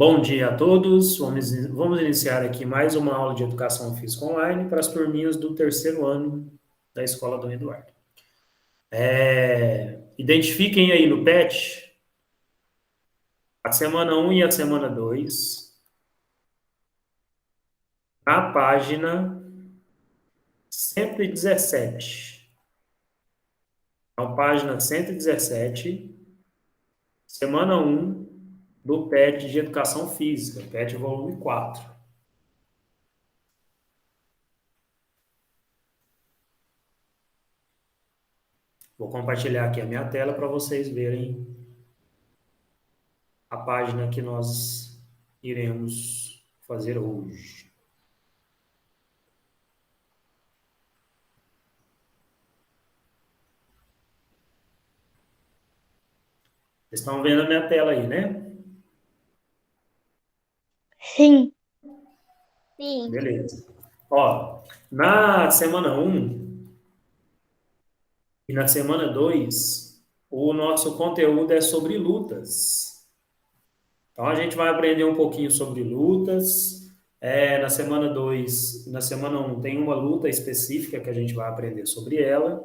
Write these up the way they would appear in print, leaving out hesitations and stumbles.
Bom dia a todos. Vamos iniciar aqui mais uma aula de Educação Física Online para as turminhas do terceiro ano da Escola Dom Eduardo. Identifiquem aí no PET a semana um e a semana 2, a página 117. A página 117, semana um do PET de Educação Física, PET volume 4. Vou compartilhar aqui a minha tela para vocês verem a página que nós iremos fazer hoje. Vocês estão vendo a minha tela aí, né? Sim. Sim. Beleza. Ó, na semana um e na semana 2, o nosso conteúdo é sobre lutas. Então, a gente vai aprender um pouquinho sobre lutas. Na semana 2, na semana um tem uma luta específica que a gente vai aprender sobre ela.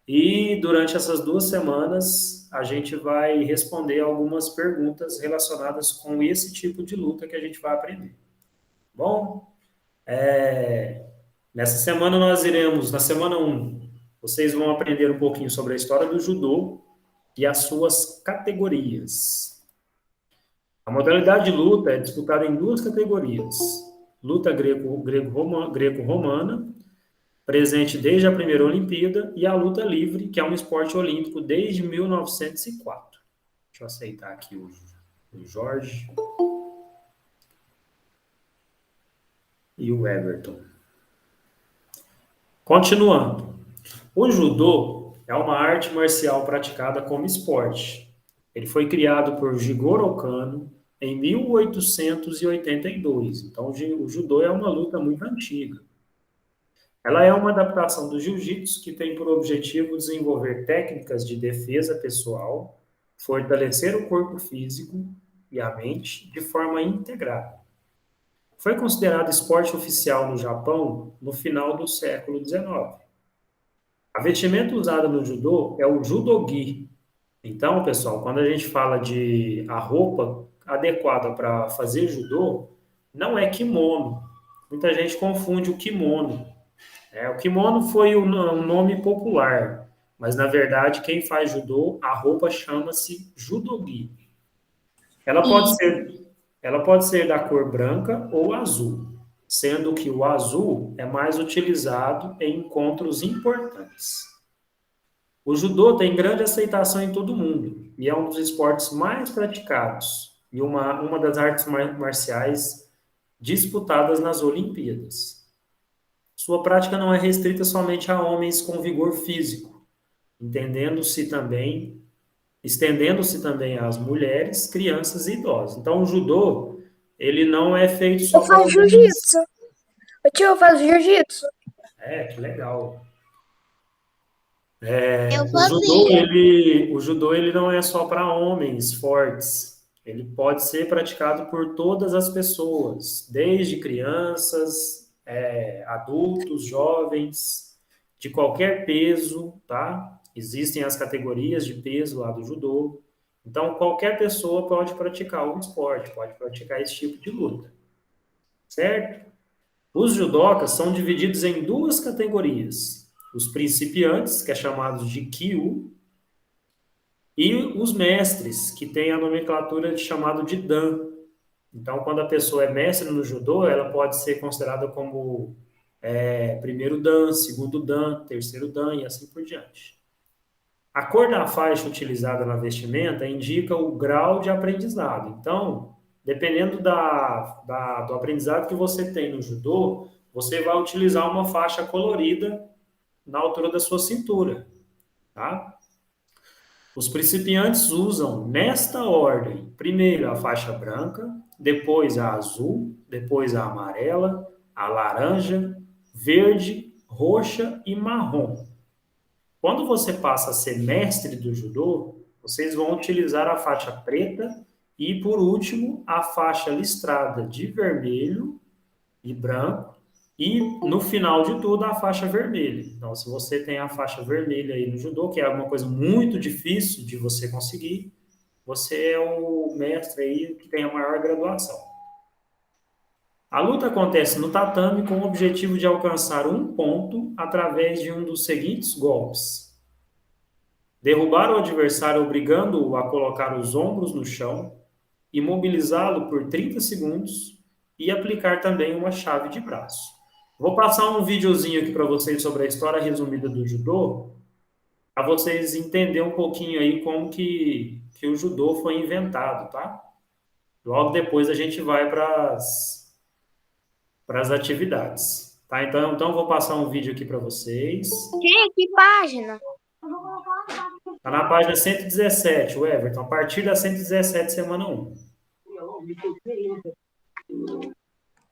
E durante essas 2 semanas, a gente vai responder algumas perguntas relacionadas com esse tipo de luta que a gente vai aprender. Bom, nessa semana na semana um, vocês vão aprender um pouquinho sobre a história do judô e as suas categorias. A modalidade de luta é disputada em 2 categorias: luta greco-romana, presente desde a primeira Olimpíada, e a luta livre, que é um esporte olímpico desde 1904. Deixa eu aceitar aqui o Jorge e o Everton. Continuando. O judô é uma arte marcial praticada como esporte. Ele foi criado por Jigoro Kano em 1882. Então, o judô é uma luta muito antiga. Ela é uma adaptação do jiu-jitsu que tem por objetivo desenvolver técnicas de defesa pessoal, fortalecer o corpo físico e a mente de forma integrada. Foi considerado esporte oficial no Japão no final do século XIX. A vestimenta usada no judô é o judogi. Então, pessoal, quando a gente fala de a roupa adequada para fazer judô, não é kimono. Muita gente confunde o kimono. O kimono foi um nome popular, mas na verdade quem faz judô, a roupa chama-se judogi. Ela pode ser, ela pode ser da cor branca ou azul, sendo que o azul é mais utilizado em encontros importantes. O judô tem grande aceitação em todo o mundo e é um dos esportes mais praticados e uma das artes marciais disputadas nas Olimpíadas. Sua prática não é restrita somente a homens com vigor físico, estendendo-se também às mulheres, crianças e idosos. Então, o judô, ele não é feito Eu só para faço homens. jiu-jitsu. Ô tio, eu faço jiu-jitsu. Que legal. Eu O judô, fazia. ele não é só para homens fortes. Ele pode ser praticado por todas as pessoas, desde crianças, adultos, jovens, de qualquer peso, tá? Existem as categorias de peso lá do judô. Então, qualquer pessoa pode praticar o esporte, pode praticar esse tipo de luta, certo? Os judocas são divididos em 2 categorias: os principiantes, que é chamados de Kyu, e os mestres, que têm a nomenclatura de chamado de Dan. Então, quando a pessoa é mestre no judô, ela pode ser considerada como primeiro Dan, segundo Dan, terceiro Dan e assim por diante. A cor da faixa utilizada na vestimenta indica o grau de aprendizado. Então, dependendo do aprendizado que você tem no judô, você vai utilizar uma faixa colorida na altura da sua cintura, tá? Os principiantes usam nesta ordem: primeiro a faixa branca, depois a azul, depois a amarela, a laranja, verde, roxa e marrom. Quando você passa a ser mestre do judô, vocês vão utilizar a faixa preta E, por último, a faixa listrada de vermelho e branco. E, no final de tudo, a faixa vermelha. Então, se você tem a faixa vermelha aí no judô, que é uma coisa muito difícil de você conseguir, você é o mestre aí que tem a maior graduação. A luta acontece no tatame com o objetivo de alcançar um ponto através de um dos seguintes golpes: derrubar o adversário obrigando-o a colocar os ombros no chão, imobilizá-lo por 30 segundos e aplicar também uma chave de braço. Vou passar um videozinho aqui para vocês sobre a história resumida do judô, para vocês entenderem um pouquinho aí como que o judô foi inventado, tá? Logo depois a gente vai para as atividades. Tá? Então vou passar um vídeo aqui para vocês. Que página? Está na página 117, o Everton, a partir da 117, semana 1.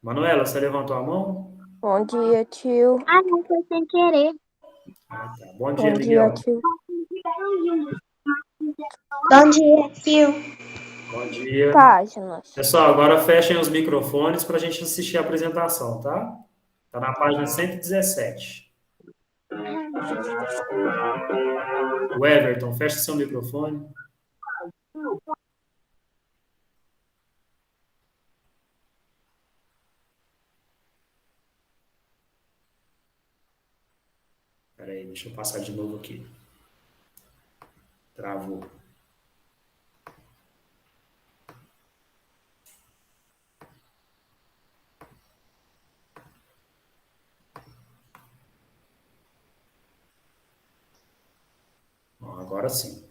Manuela, você levantou a mão? Bom dia, tio. Ah, não, foi sem querer. Ah, tá. Bom dia, Bom dia, Miguel. tio. Bom dia, tio. Bom dia. Páginas. Pessoal, agora fechem os microfones para a gente assistir a apresentação, tá? Está na página 117. O Everton, fecha seu microfone. Espera aí, deixa eu passar de novo aqui. Travou. Bom, agora sim.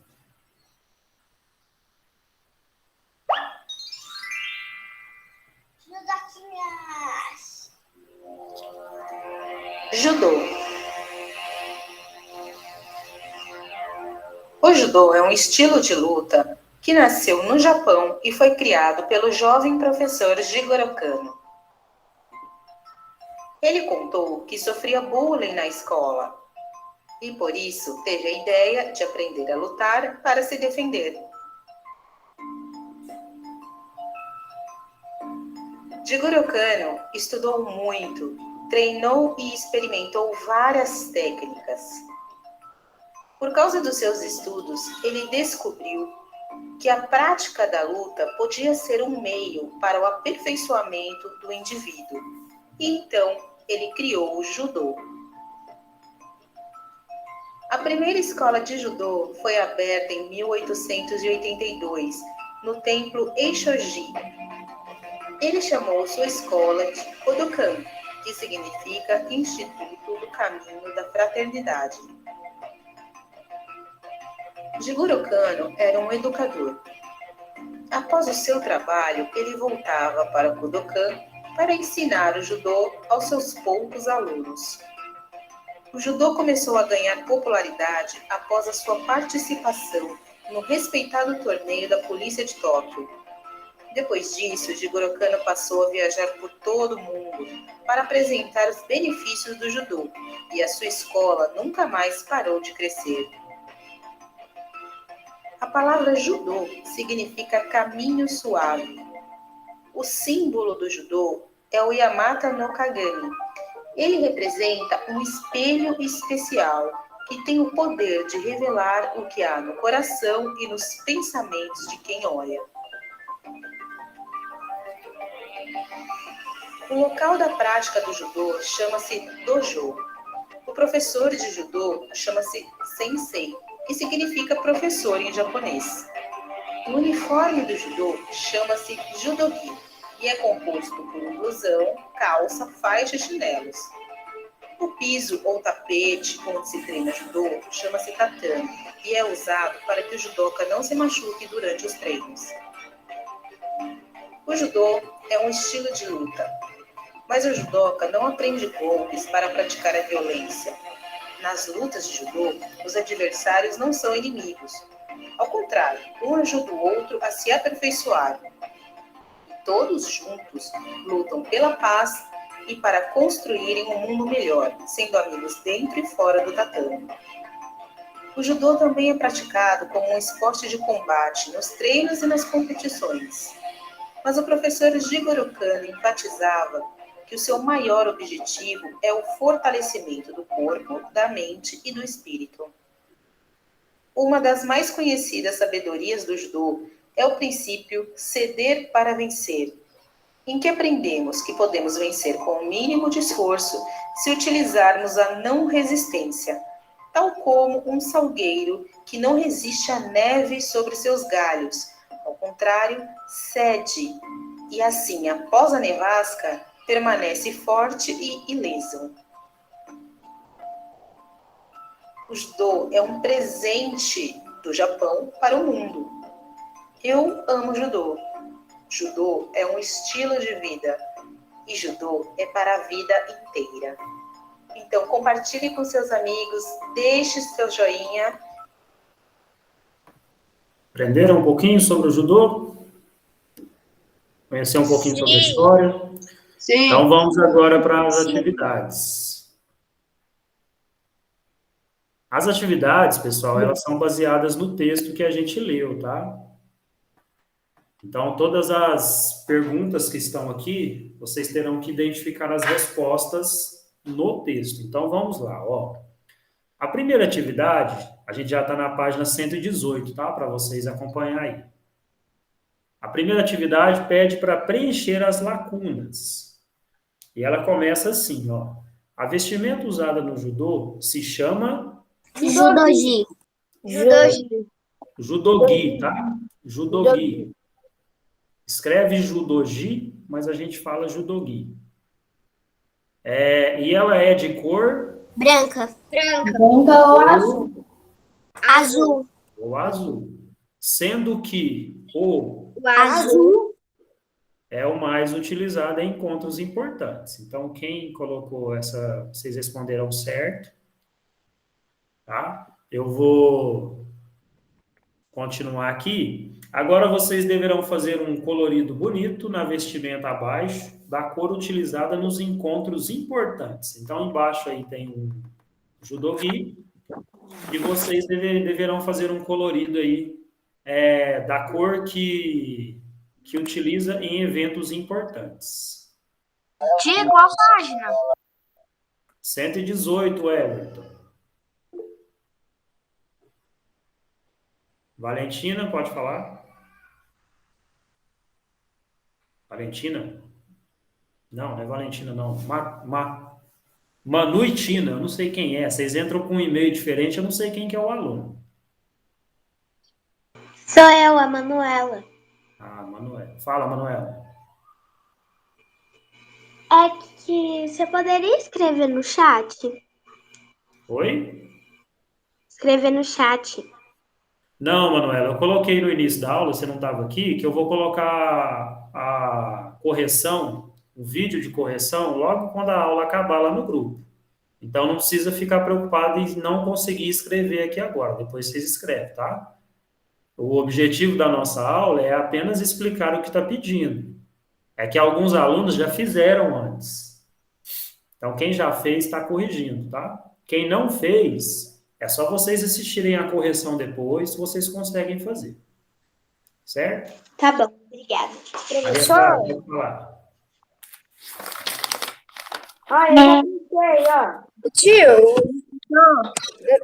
Judô. O judô é um estilo de luta que nasceu no Japão e foi criado pelo jovem professor Jigoro Kano. Ele contou que sofria bullying na escola e, por isso, teve a ideia de aprender a lutar para se defender. Jigoro Kano estudou muito, treinou e experimentou várias técnicas. Por causa dos seus estudos, ele descobriu que a prática da luta podia ser um meio para o aperfeiçoamento do indivíduo. E então, ele criou o judô. A primeira escola de judô foi aberta em 1882, no templo Eishoji. Ele chamou sua escola de Kodokan, que significa Instituto do Caminho da Fraternidade. Jigoro Kano era um educador. Após o seu trabalho, ele voltava para Kodokan para ensinar o judô aos seus poucos alunos. O judô começou a ganhar popularidade após a sua participação no respeitado torneio da Polícia de Tóquio. Depois disso, Jigoro Kano passou a viajar por todo o mundo para apresentar os benefícios do judô, e a sua escola nunca mais parou de crescer. A palavra judô significa caminho suave. O símbolo do judô é o Yamata no Kagami. Ele representa um espelho especial que tem o poder de revelar o que há no coração e nos pensamentos de quem olha. O local da prática do judô chama-se dojo. O professor de judô chama-se sensei, que significa professor em japonês. O uniforme do judô chama-se judogi e é composto por um blusão, calça, faixa e chinelos. O piso ou tapete onde se treina judô chama-se tatame e é usado para que o judoca não se machuque durante os treinos. O judô é um estilo de luta, mas o judoca não aprende golpes para praticar a violência. Nas lutas de judô, os adversários não são inimigos. Ao contrário, um ajuda o outro a se aperfeiçoar. E todos juntos lutam pela paz e para construírem um mundo melhor, sendo amigos dentro e fora do tatame. O judô também é praticado como um esporte de combate nos treinos e nas competições. Mas o professor Jigoro Kano enfatizava que o seu maior objetivo é o fortalecimento do corpo, da mente e do espírito. Uma das mais conhecidas sabedorias do judô é o princípio ceder para vencer, em que aprendemos que podemos vencer com o mínimo de esforço se utilizarmos a não resistência, tal como um salgueiro que não resiste à neve sobre seus galhos. Ao contrário, cede e assim, após a nevasca, permanece forte e ileso. O judô é um presente do Japão para o mundo. Eu amo judô. Judô é um estilo de vida e judô é para a vida inteira. Então, compartilhe com seus amigos, deixe seu joinha. Aprenderam um pouquinho sobre o judô? Conhecer um pouquinho sobre a história? Sim. Então, vamos agora para as atividades. As atividades, pessoal, elas são baseadas no texto que a gente leu, tá? Então, todas as perguntas que estão aqui, vocês terão que identificar as respostas no texto. Então, vamos lá, ó. A primeira atividade, a gente já está na página 118, tá? Para vocês acompanharem aí. A primeira atividade pede para preencher as lacunas. E ela começa assim, ó. A vestimenta usada no judô se chama... Judogi. Judogi, tá? Judogi. Escreve judogi, mas a gente fala judogi. E ela é de cor... Branca. Ou azul. Azul. ou azul. Sendo que o Azul. é o mais utilizado em encontros importantes. Então, quem colocou essa... Vocês responderam certo. Tá? Eu vou continuar aqui. Agora vocês deverão fazer um colorido bonito na vestimenta abaixo da cor utilizada nos encontros importantes. Então, embaixo aí tem um judogi e vocês deverão fazer um colorido aí da cor que utiliza em eventos importantes. Tia, qual página? 118, Everton. Valentina, pode falar? Valentina? Não, não é Valentina, não. Manuitina, eu não sei quem é. Vocês entram com um e-mail diferente, eu não sei quem que é o aluno. Sou eu, a Manuela. Ah, Manuela. Fala, Manuela. É que você poderia escrever no chat? Oi? Escrever no chat. Não, Manuela, eu coloquei no início da aula, você não estava aqui, que eu vou colocar a correção, o vídeo de correção, logo quando a aula acabar lá no grupo. Então, não precisa ficar preocupado em não conseguir escrever aqui agora. Depois vocês escrevem, tá? O objetivo da nossa aula é apenas explicar o que está pedindo. É que alguns alunos já fizeram antes. Então, quem já fez está corrigindo, tá? Quem não fez, é só vocês assistirem a correção depois, vocês conseguem fazer. Certo? Tá bom, obrigada. Maria Clara, pode falar. Eu já pensei, ó. Tio,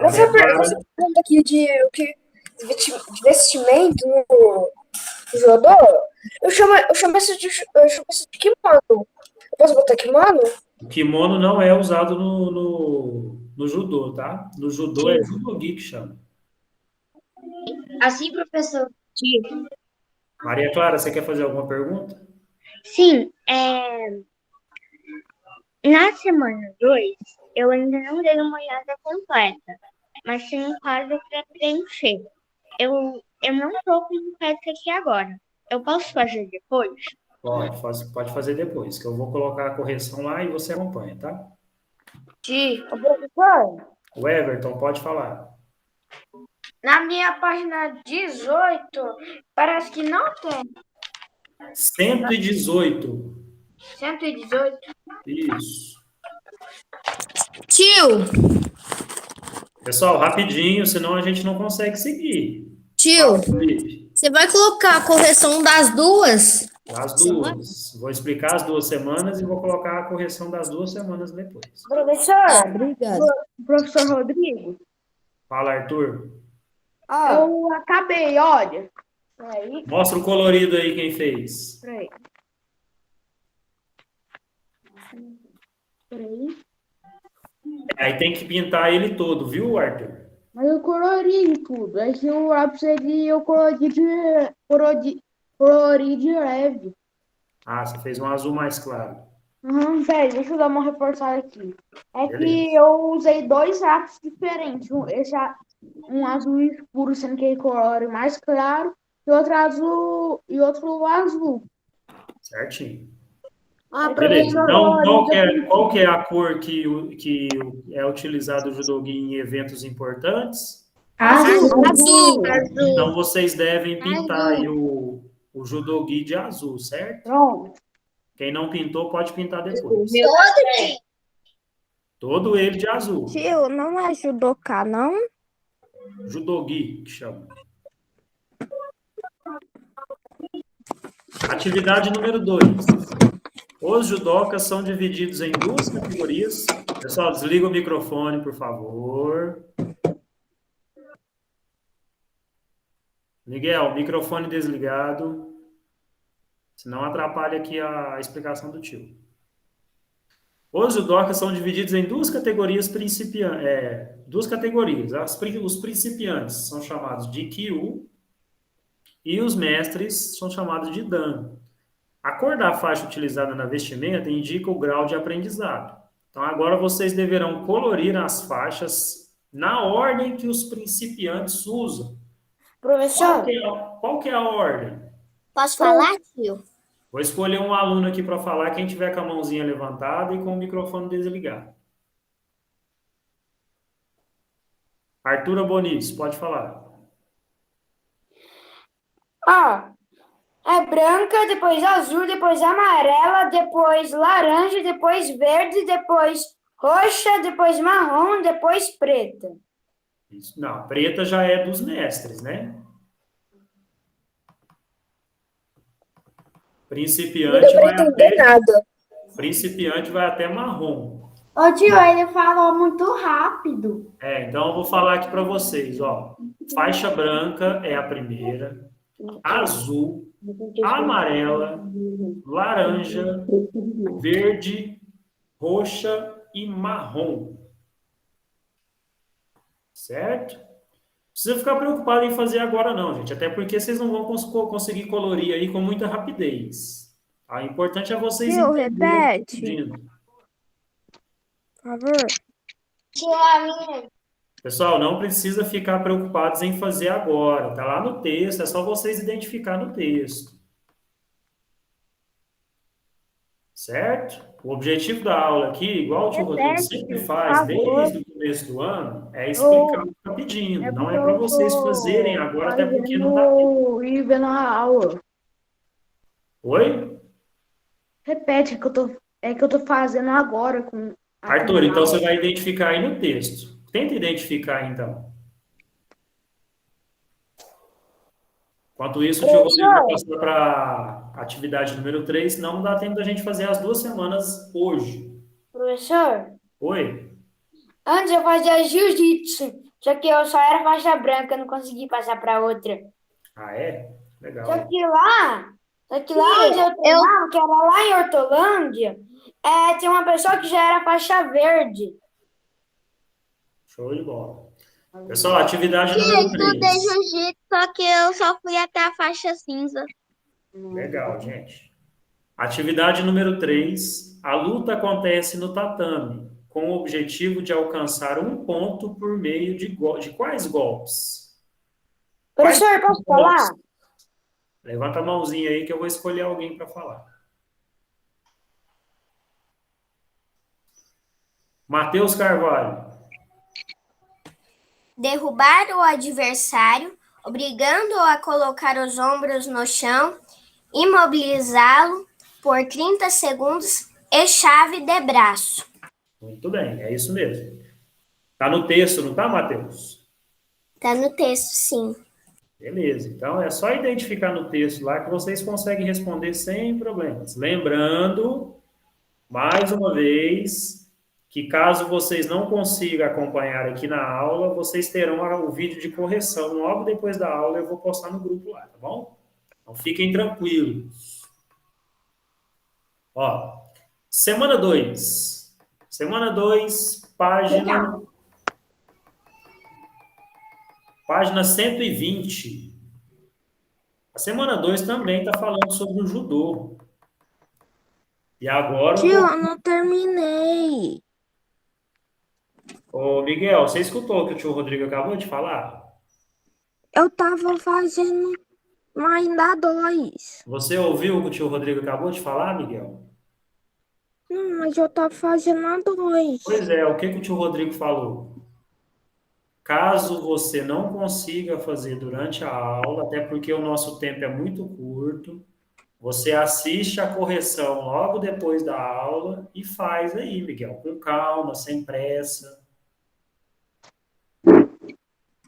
essa pergunta aqui de vestimento no judô, eu chamo isso de kimono. Eu posso botar kimono? O kimono não é usado no judô, tá? No judô é judogi que chama. Assim, professor. Maria Clara, você quer fazer alguma pergunta? Sim, na semana 2, eu ainda não dei uma olhada completa, mas tem um quadro para preencher. Eu não estou com o completa aqui agora. Eu posso fazer depois? Pode fazer depois, que eu vou colocar a correção lá e você acompanha, tá? Professor, O Everton, pode falar. na minha página 18, parece que não tem. 118. 118. Isso. Tio, Pessoal, rapidinho, senão a gente não consegue seguir. Tio, Fala, Felipe. você vai colocar a correção das duas? As duas. Vou explicar as 2 semanas e vou colocar a correção das 2 semanas depois. Professor, Obrigada. Professor Rodrigo, Fala, Arthur. eu acabei, olha. Peraí, Mostra o colorido aí quem fez. peraí. Peraí. Aí tem que pintar ele todo, viu, Arthur? Mas eu colori tudo. É que o lápis eu colori de leve. Ah, você fez um azul mais claro. Peraí, deixa eu dar uma reforçada aqui. É Beleza. que eu usei 2 lápis diferentes. Um azul escuro, sendo que ele colore mais claro, e outro azul. Certinho. Ah, Beleza. professor, Então, qual que é a cor que é utilizado o Judogi em eventos importantes? Azul. Então, vocês devem pintar aí o Judogi de azul, certo? Pronto. Quem não pintou, pode pintar depois. Todo ele de azul. Tio, não é judoká, não? Judogi, que chama. Atividade número 2. Os judocas são divididos em 2 categorias. Pessoal, desliga o microfone, por favor. Miguel, microfone desligado. Senão atrapalha aqui a explicação do tio. Os judocas são divididos em 2 categorias principiantes. 2 categorias. Os principiantes são chamados de Kyu e os mestres são chamados de Dan. A cor da faixa utilizada na vestimenta indica o grau de aprendizado. Então, agora vocês deverão colorir as faixas na ordem que os principiantes usam. professor, Qual que é a ordem? Posso falar, tio? Vou escolher um aluno aqui para falar, quem tiver com a mãozinha levantada e com o microfone desligado. Arthur Bonis, pode falar. é branca, depois azul, depois amarela, depois laranja, depois verde, depois roxa, depois marrom, depois preta. Isso. Não, preta já é dos mestres, né? Não Principiante deu pra entender nada. principiante vai até marrom. Ô tio, ele falou muito rápido. Então eu vou falar aqui para vocês, ó. Faixa branca é a primeira, azul, amarela, laranja, verde, roxa e marrom. Certo? Não precisa ficar preocupado em fazer agora não, gente. Até porque vocês não vão conseguir colorir aí com muita rapidez. O importante é vocês Tio, entenderem. repete. Por favor. Pessoal, não precisa ficar preocupados em fazer agora. Tá lá no texto, é só vocês identificar no texto. Certo? O objetivo da aula aqui, igual o tio Rodrigo sempre faz desde o começo do ano, é explicar o que está pedindo. Não é para vocês fazerem agora, até porque não dá tempo. E vendo a aula. Oi? Repete que eu tô fazendo agora com Arthur, então você vai identificar aí no texto. Tenta identificar, então. Enquanto isso, o tio Rodrigo vai passar para a atividade número 3, senão não dá tempo da gente fazer as 2 semanas hoje. Professor, Oi? antes eu fazia jiu-jitsu, só que eu só era faixa branca, não consegui passar para outra. Ah, é? Legal. Só que lá onde eu treinava, que era lá em Hortolândia, tinha uma pessoa que já era faixa verde. Show de bola. Pessoal, atividade Eu número estudei 3. jiu-jitsu, só que eu só fui até a faixa cinza. Legal, gente. Atividade número 3. A luta acontece no tatame, com o objetivo de alcançar 1 ponto por meio de quais golpes? Professor, posso falar? Levanta a mãozinha aí que eu vou escolher alguém para falar. Matheus Carvalho. Derrubar o adversário, obrigando-o a colocar os ombros no chão, imobilizá-lo por 30 segundos e chave de braço. Muito bem, é isso mesmo. Tá no texto, não tá, Matheus? Tá no texto, sim. Beleza, então é só identificar no texto lá que vocês conseguem responder sem problemas. Lembrando, mais uma vez, que caso vocês não consigam acompanhar aqui na aula, vocês terão o vídeo de correção. Logo depois da aula eu vou postar no grupo lá, tá bom? Então fiquem tranquilos. Ó, semana 2. Semana 2, página 120. A semana 2 também está falando sobre o judô. E agora... Tio, eu não terminei. Ô, Miguel, você escutou o que o tio Rodrigo acabou de falar? Eu tava fazendo ainda dois. Você ouviu o que o tio Rodrigo acabou de falar, Miguel? Não, mas eu tava fazendo a dois. Pois é, o que o tio Rodrigo falou? Caso você não consiga fazer durante a aula, até porque o nosso tempo é muito curto, você assiste a correção logo depois da aula e faz aí, Miguel, com calma, sem pressa.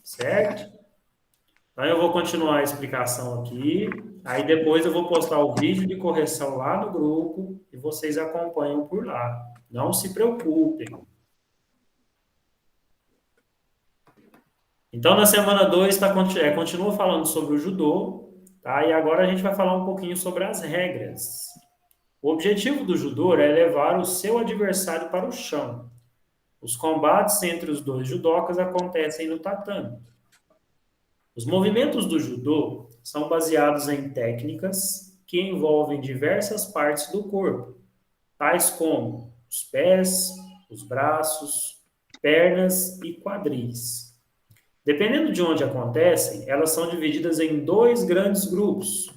Certo? Então eu vou continuar a explicação aqui, aí depois eu vou postar o vídeo de correção lá no grupo e vocês acompanham por lá. Não se preocupem. Então, na semana 2, continua falando sobre o judô, tá? E agora a gente vai falar um pouquinho sobre as regras. O objetivo do judô é levar o seu adversário para o chão. Os combates entre os dois judocas acontecem no tatame. Os movimentos do judô são baseados em técnicas que envolvem diversas partes do corpo, tais como os pés, os braços, pernas e quadris. Dependendo de onde acontecem, elas são divididas em dois grandes grupos.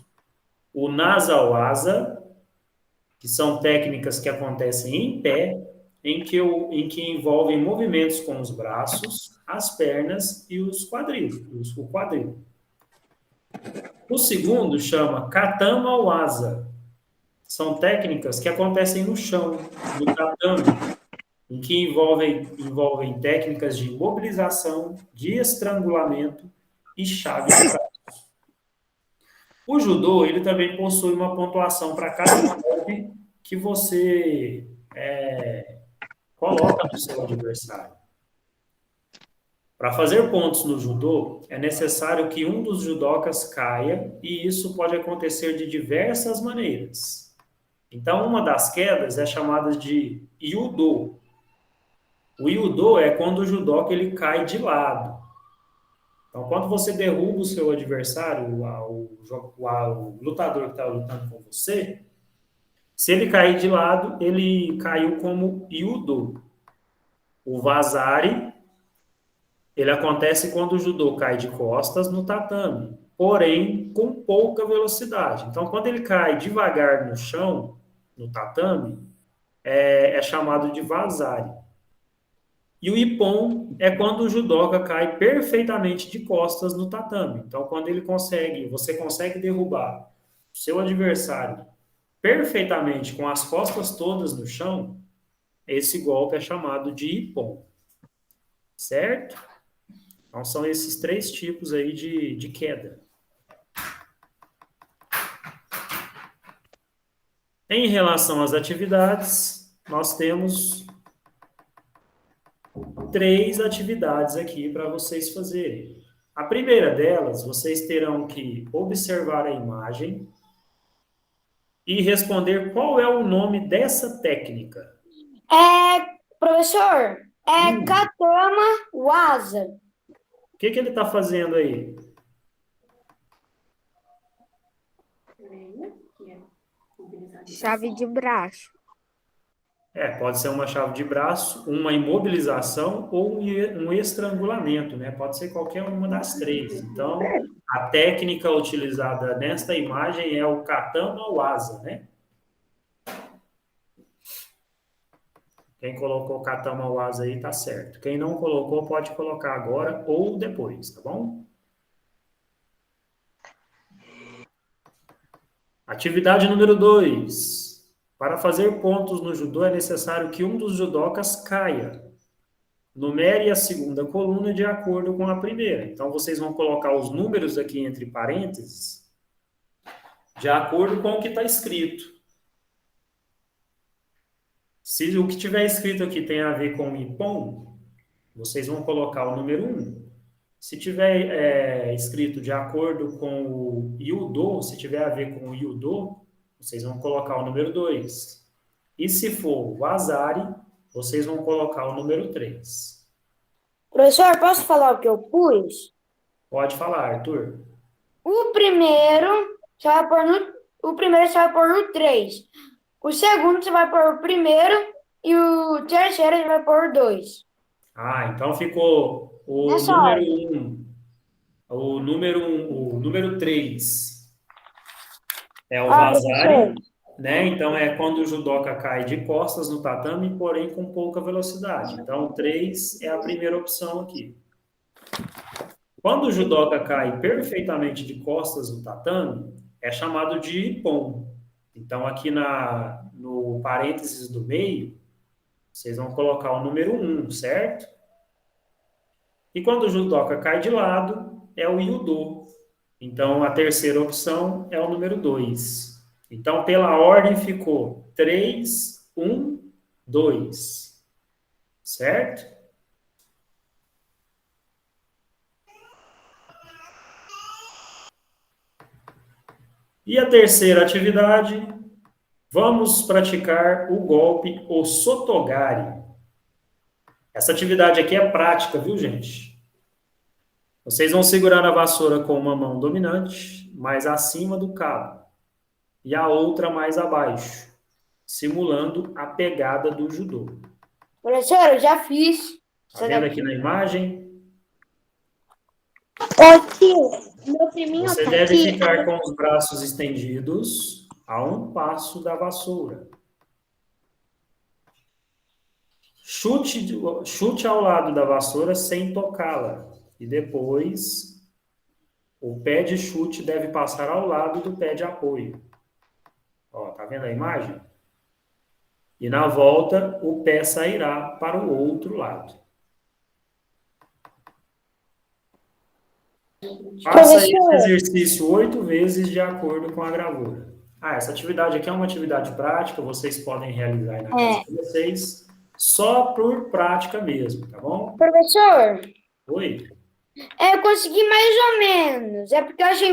O Nasawaza, que são técnicas que acontecem em pé, em que envolvem movimentos com os braços, as pernas e o quadril. O segundo chama Katama Waza. São técnicas que acontecem no chão, no tatame, em que envolvem técnicas de imobilização, de estrangulamento e chave de braço. O judô, ele também possui uma pontuação para cada golpe que você coloca no seu adversário. Para fazer pontos no judô, é necessário que um dos judocas caia, e isso pode acontecer de diversas maneiras. Então, uma das quedas é chamada de yudo. O yudo é quando o judoca ele cai de lado. Então, quando você derruba o seu adversário, o lutador que está lutando com você, se ele cair de lado, ele caiu como yudo. O vazari, ele acontece quando o judô cai de costas no tatame, porém com pouca velocidade. Então, quando ele cai devagar no chão, no tatame, é chamado de vazari. E o ippon é quando o judoca cai perfeitamente de costas no tatame. Então, quando você consegue derrubar o seu adversário perfeitamente com as costas todas no chão, esse golpe é chamado de ippon. Certo? Então, são esses três tipos aí de queda. Em relação às atividades, nós temos 3 atividades aqui para vocês fazerem. A primeira delas, vocês terão que observar a imagem e responder qual é o nome dessa técnica. Professor, Katama Waza. O que ele está fazendo aí? Chave de braço. Pode ser uma chave de braço, uma imobilização ou um estrangulamento, né? Pode ser qualquer uma das 3. Então, a técnica utilizada nesta imagem é o Katama Waza, né? Quem colocou Katama Waza aí tá certo. Quem não colocou pode colocar agora ou depois, tá bom? Atividade número 2. Para fazer pontos no judô é necessário que um dos judocas caia. numere a segunda coluna de acordo com a primeira. Então, vocês vão colocar os números aqui entre parênteses de acordo com o que está escrito. Se o que tiver escrito aqui tem a ver com IPOM, vocês vão colocar o número 1. Se tiver escrito de acordo com o IUDO, se tiver a ver com o IUDO, vocês vão colocar o número 2. E se for o Azari, vocês vão colocar o número 3. Professor, posso falar o que eu pus? Pode falar, Arthur. O primeiro você vai pôr no 3. O segundo você vai pôr o primeiro e o terceiro você vai pôr o 2. Ah, então ficou o Nessa número 1. O número 3 é o Vazari, né? Então é quando o judoca cai de costas no tatame, porém com pouca velocidade. Então o 3 é a primeira opção aqui. Quando o judoca cai perfeitamente de costas no tatame, é chamado de ippon. Então aqui no parênteses do meio, vocês vão colocar o número 1, certo? E quando o judoca cai de lado, é o iudo. Então, a terceira opção é o número 2. Então, pela ordem, ficou 3, 1, 2. Certo? E a terceira atividade, vamos praticar o golpe o sotogari. Essa atividade aqui é prática, viu, gente? Vocês vão segurar a vassoura com uma mão dominante, mais acima do cabo, e a outra mais abaixo, simulando a pegada do judô. Professor, eu já fiz. Tá vendo aqui na imagem? Ô, tio, meu priminho Você tá deve aqui. ficar com os braços estendidos a um passo da vassoura. Chute ao lado da vassoura sem tocá-la. E depois, o pé de chute deve passar ao lado do pé de apoio. Ó, tá vendo a imagem? E na volta, o pé sairá para o outro lado. Faça esse exercício 8 vezes de acordo com a gravura. Essa atividade aqui é uma atividade prática, vocês podem realizar aí na casa de vocês, só por prática mesmo, tá bom? Professor, Oi? eu consegui mais ou menos. É porque eu achei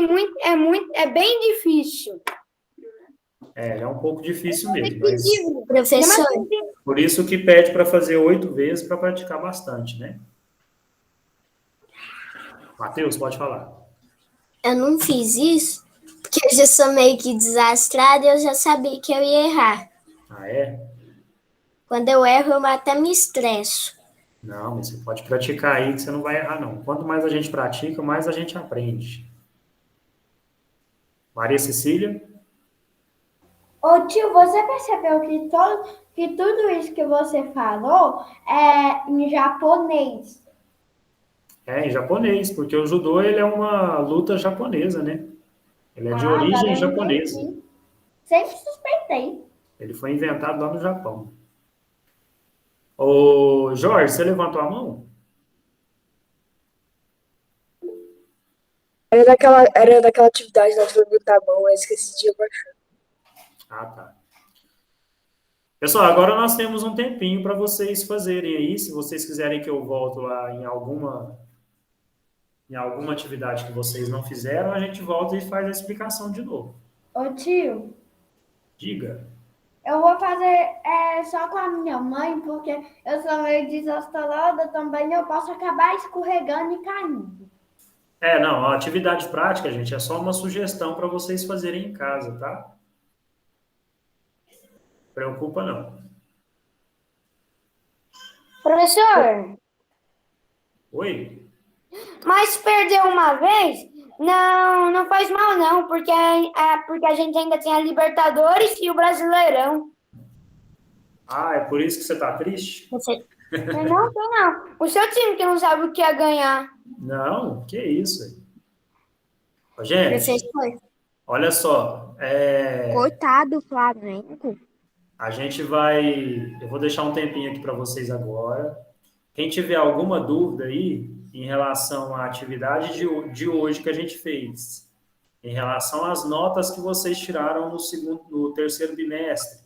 é bem difícil. É um pouco difícil mesmo, mas Professor, por isso que pede para fazer 8 vezes para praticar bastante, né? Matheus, pode falar. eu não fiz isso, porque eu já sou meio que desastrada e eu já sabia que eu ia errar. Ah, é? Quando eu erro, eu até me estresso. Não, mas você pode praticar aí que você não vai errar, não. Quanto mais a gente pratica, mais a gente aprende. Maria Cecília? Ô, tio, você percebeu que tudo isso que você falou é em japonês? É, em japonês, porque o judô ele é uma luta japonesa, né? Ele é de Agora origem eu japonesa. entendi. Sempre suspeitei. Ele foi inventado lá no Japão. Ô, Jorge, você levantou a mão? Era daquela atividade da turma do tá bom, eu esqueci de abaixar. Ah, tá. Pessoal, agora nós temos um tempinho para vocês fazerem aí. Se vocês quiserem que eu volte lá em alguma atividade que vocês não fizeram, a gente volta e faz a explicação de novo. Ô, tio, Diga. eu vou fazer só com a minha mãe, porque eu sou meio desastrada também, eu posso acabar escorregando e caindo. Não, a atividade prática, gente, é só uma sugestão para vocês fazerem em casa, tá? Preocupa não. Professor, Oi? mas perder uma vez, não faz mal não, porque a gente ainda tem a Libertadores e o Brasileirão. Ah, é por isso que você tá triste? Não. O seu time que não sabe o que é ganhar. Não, que isso. Ô, gente, Professor, olha só. Coitado do Flamengo. A gente vai... Eu vou deixar um tempinho aqui para vocês agora. Quem tiver alguma dúvida aí em relação à atividade de hoje que a gente fez, em relação às notas que vocês tiraram no terceiro bimestre,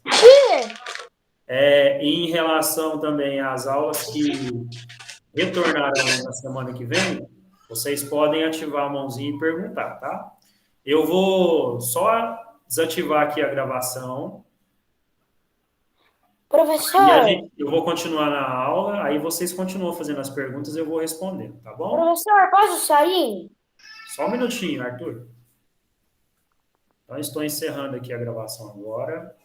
em relação também às aulas que retornarão na semana que vem, vocês podem ativar a mãozinha e perguntar, tá? Eu vou só desativar aqui a gravação. Professor, Eu vou continuar na aula, aí vocês continuam fazendo as perguntas e eu vou respondendo, tá bom? professor, posso sair? Só um minutinho, Arthur. Então, estou encerrando aqui a gravação agora.